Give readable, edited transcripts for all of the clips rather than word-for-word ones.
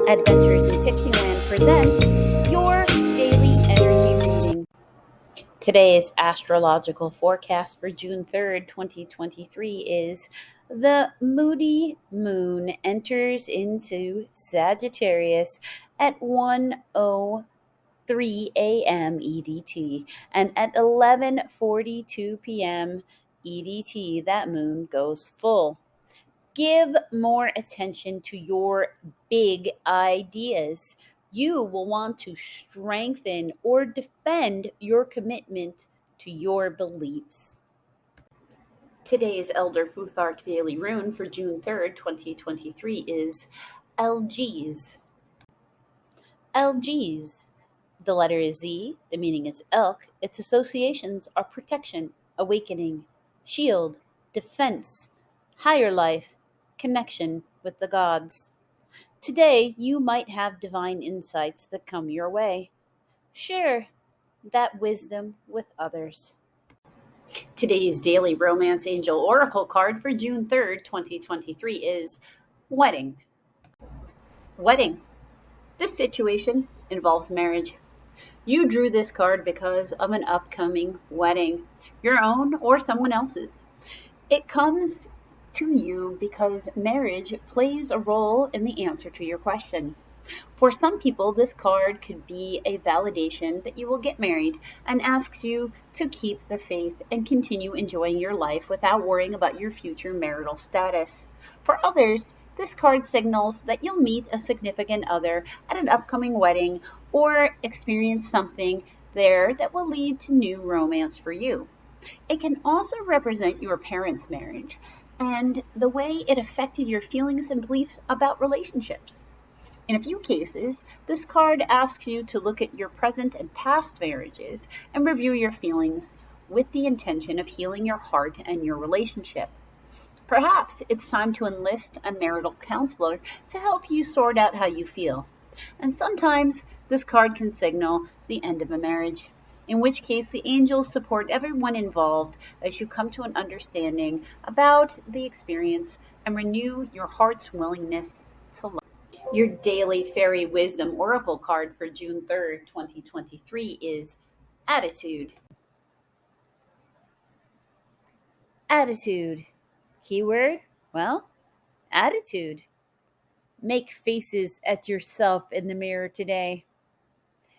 Adventures in Pixieland presents your daily energy reading. Today's astrological forecast for June 3rd, 2023 is the moody moon enters into Sagittarius at 1:03 a.m. EDT, and at 11:42 p.m. EDT that moon goes full. Give more attention to your big ideas. You will want to strengthen or defend your commitment to your beliefs. Today's Elder Futhark Daily Rune for June 3rd, 2023 is LGs. LGs. The letter is Z, the meaning is elk. Its associations are protection, awakening, shield, defense, higher life, connection with the gods. Today, you might have divine insights that come your way. Share that wisdom with others. Today's daily romance angel oracle card for June 3rd, 2023 is Wedding. Wedding. This situation involves marriage. You drew this card because of an upcoming wedding, your own or someone else's. It comes to you because marriage plays a role in the answer to your question. For some people, this card could be a validation that you will get married and asks you to keep the faith and continue enjoying your life without worrying about your future marital status. For others, this card signals that you'll meet a significant other at an upcoming wedding or experience something there that will lead to new romance for you. It can also represent your parents' marriage and the way it affected your feelings and beliefs about relationships. In a few cases, this card asks you to look at your present and past marriages and review your feelings with the intention of healing your heart and your relationship. Perhaps it's time to enlist a marital counselor to help you sort out how you feel. And sometimes this card can signal the end of a marriage, in which case the angels support everyone involved as you come to an understanding about the experience and renew your heart's willingness to love. Your daily fairy wisdom oracle card for June 3rd, 2023 is Attitude. Attitude. Keyword? Well, attitude. Make faces at yourself in the mirror today.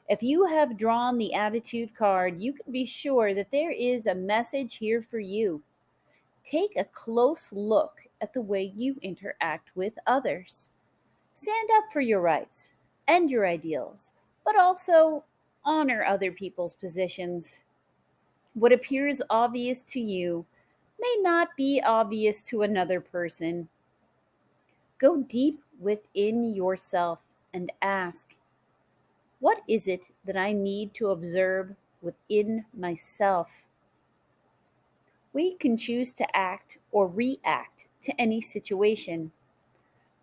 If you have drawn the attitude card, you can be sure that there is a message here for you. Take a close look at the way you interact with others. Stand up for your rights and your ideals, but also honor other people's positions. What appears obvious to you may not be obvious to another person. Go deep within yourself and ask, what is it that I need to observe within myself? We can choose to act or react to any situation.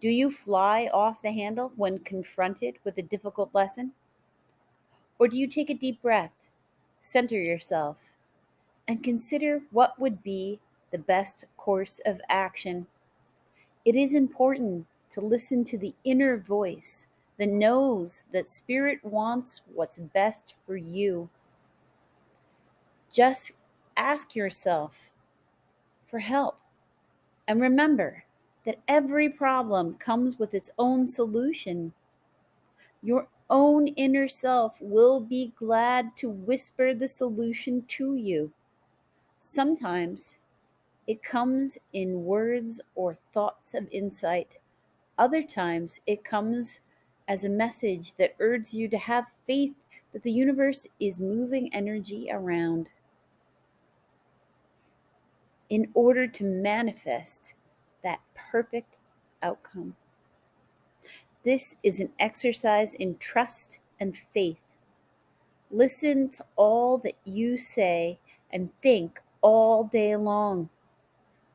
Do you fly off the handle when confronted with a difficult lesson? Or do you take a deep breath, center yourself, and consider what would be the best course of action? It is important to listen to the inner voice that knows that spirit wants what's best for you. Just ask yourself for help. And remember that every problem comes with its own solution. Your own inner self will be glad to whisper the solution to you. Sometimes it comes in words or thoughts of insight. Other times it comes as a message that urges you to have faith that the universe is moving energy around in order to manifest that perfect outcome. This is an exercise in trust and faith. Listen to all that you say and think all day long.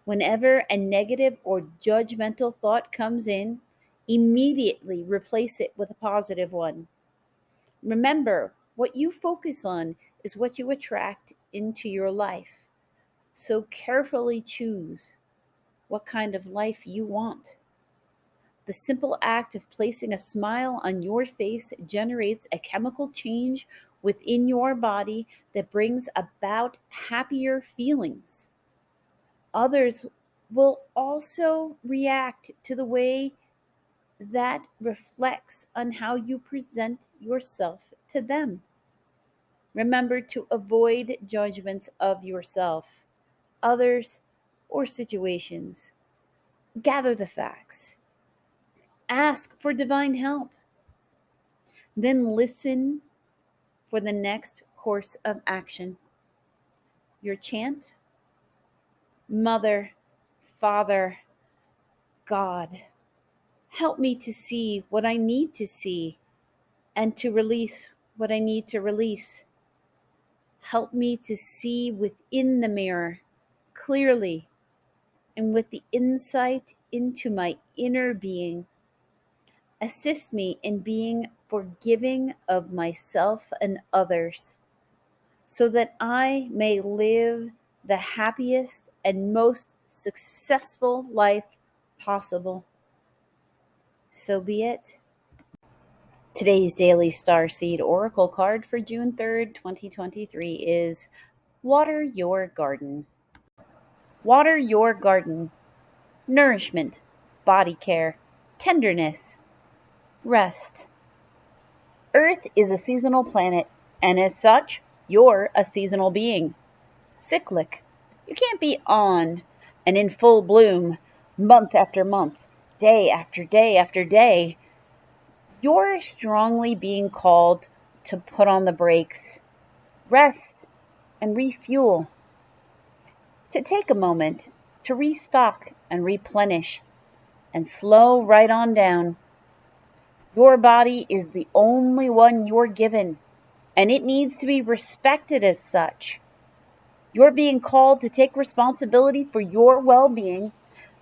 Whenever a negative or judgmental thought comes in, immediately replace it with a positive one. Remember, what you focus on is what you attract into your life. So carefully choose what kind of life you want. The simple act of placing a smile on your face generates a chemical change within your body that brings about happier feelings. Others will also react to the way that reflects on how you present yourself to them. Remember to avoid judgments of yourself, others, or situations. Gather the facts. Ask for divine help. Then listen for the next course of action. Your chant: Mother, Father, God, help me to see what I need to see and to release what I need to release. Help me to see within the mirror clearly and with the insight into my inner being. Assist me in being forgiving of myself and others, so that I may live the happiest and most successful life possible. So be it. Today's daily starseed oracle card for June 3rd, 2023 is Water Your Garden. Water your garden. Nourishment, body care, tenderness, rest. Earth is a seasonal planet, and as such, you're a seasonal being. Cyclic. You can't be on and in full bloom month after month, day after day after day. You're strongly being called to put on the brakes, rest, and refuel. To take a moment to restock and replenish and slow right on down. Your body is the only one you're given, and it needs to be respected as such. You're being called to take responsibility for your well-being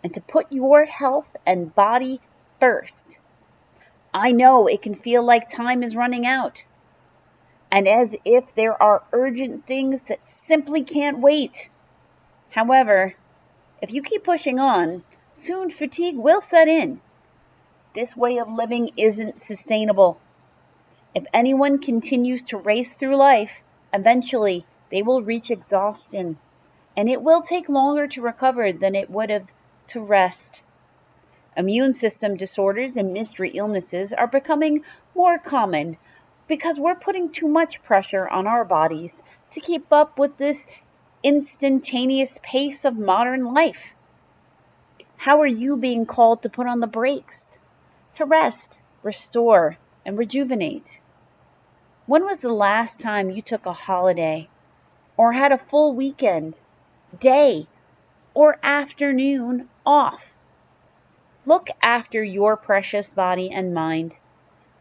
and to put your health and body first. I know it can feel like time is running out, and as if there are urgent things that simply can't wait. However, if you keep pushing on, soon fatigue will set in. This way of living isn't sustainable. If anyone continues to race through life, eventually they will reach exhaustion, and it will take longer to recover than it would have to rest. Immune system disorders and mystery illnesses are becoming more common because we're putting too much pressure on our bodies to keep up with this instantaneous pace of modern life. How are you being called to put on the brakes, to rest, restore, and rejuvenate? When was the last time you took a holiday or had a full weekend, day, or afternoon off? Look after your precious body and mind.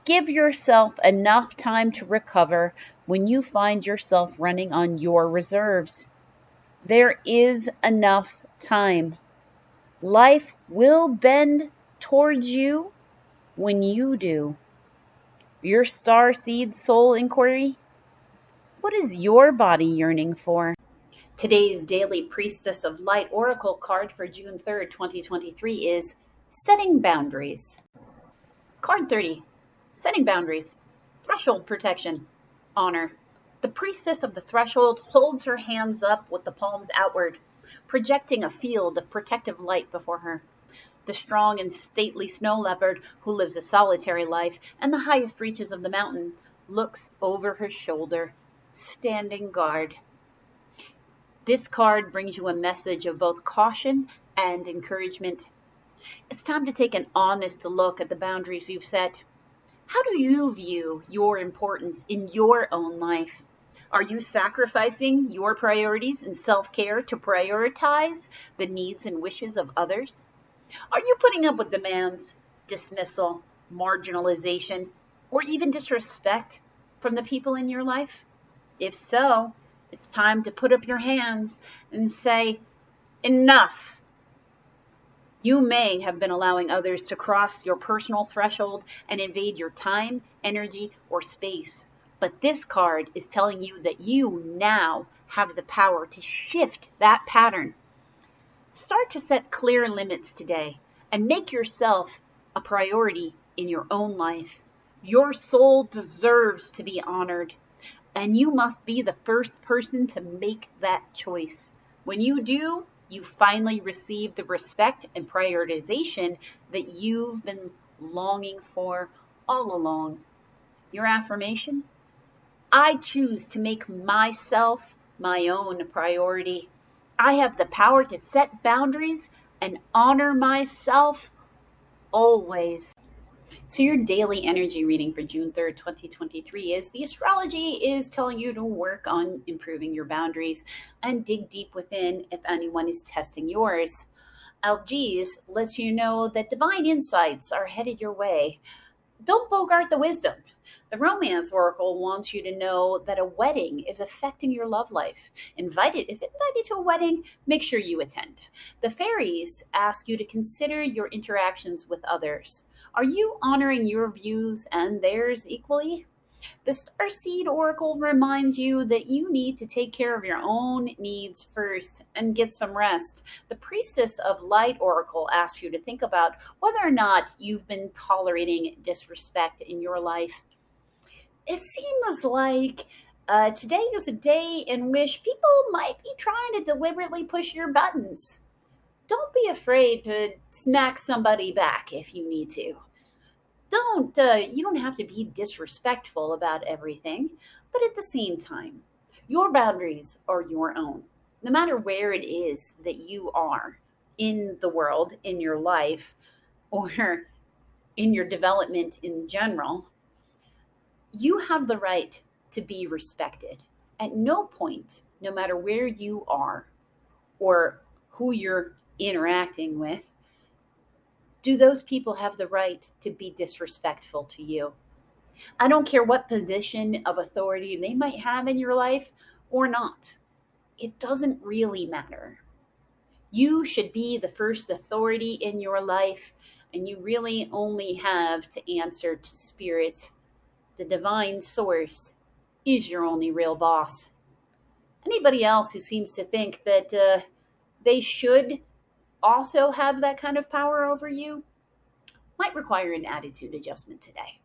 Give yourself enough time to recover when you find yourself running on your reserves. There is enough time. Life will bend towards you when you do. Your starseed soul inquiry: what is your body yearning for? Today's daily Priestess of Light oracle card for June 3rd, 2023 is Setting Boundaries. Card 30. Setting boundaries. Threshold protection. Honor. The priestess of the threshold holds her hands up with the palms outward, projecting a field of protective light before her. The strong and stately snow leopard, who lives a solitary life in the highest reaches of the mountain, looks over her shoulder, standing guard. This card brings you a message of both caution and encouragement. It's time to take an honest look at the boundaries you've set. How do you view your importance in your own life? Are you sacrificing your priorities and self-care to prioritize the needs and wishes of others? Are you putting up with demands, dismissal, marginalization, or even disrespect from the people in your life? If so, it's time to put up your hands and say, enough. You may have been allowing others to cross your personal threshold and invade your time, energy, or space. But this card is telling you that you now have the power to shift that pattern. Start to set clear limits today and make yourself a priority in your own life. Your soul deserves to be honored, and you must be the first person to make that choice. When you do, you finally receive the respect and prioritization that you've been longing for all along. Your affirmation: I choose to make myself my own priority. I have the power to set boundaries and honor myself always. So, your daily energy reading for June 3rd, 2023 is the astrology is telling you to work on improving your boundaries and dig deep within if anyone is testing yours. Algiz lets you know that divine insights are headed your way. Don't bogart the wisdom. The Romance Oracle wants you to know that a wedding is affecting your love life. If invited to a wedding, make sure you attend. The fairies ask you to consider your interactions with others. Are you honoring your views and theirs equally? The Starseed Oracle reminds you that you need to take care of your own needs first and get some rest. The Priestess of Light Oracle asks you to think about whether or not you've been tolerating disrespect in your life. It seems like today is a day in which people might be trying to deliberately push your buttons. Don't be afraid to smack somebody back if you need to. You don't have to be disrespectful about everything, but at the same time, your boundaries are your own. No matter where it is that you are in the world, in your life, or in your development in general, you have the right to be respected. At no point, no matter where you are or who you're interacting with, do those people have the right to be disrespectful to you. I don't care what position of authority they might have in your life or not. It doesn't really matter. You should be the first authority in your life, and you really only have to answer to spirit. The divine source is your only real boss. Anybody else who seems to think that they should also have that kind of power over you might require an attitude adjustment today.